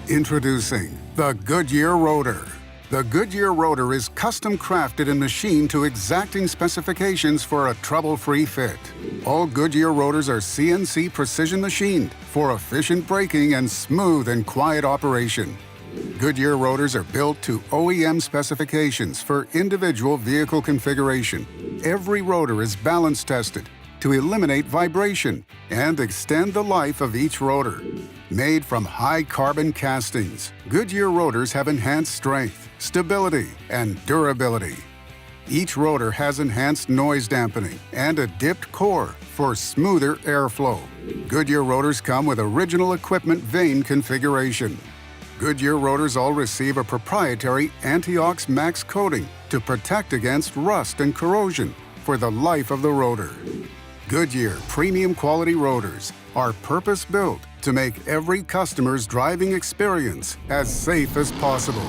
Introducing the Goodyear Rotor. The Goodyear Rotor is custom crafted and machined to exacting specifications for a trouble-free fit. All Goodyear rotors are CNC precision machined for efficient braking and smooth and quiet operation. Goodyear rotors are built to OEM specifications for individual vehicle configuration. Every rotor is balance tested to eliminate vibration and extend the life of each rotor. Made from high-carbon castings, Goodyear rotors have enhanced strength, stability, and durability. Each rotor has enhanced noise dampening and a dipped core for smoother airflow. Goodyear rotors come with original equipment vane configuration. Goodyear rotors all receive a proprietary ANTIOX MAX coating to protect against rust and corrosion for the life of the rotor. Goodyear premium quality rotors are purpose-built to make every customer's driving experience as safe as possible.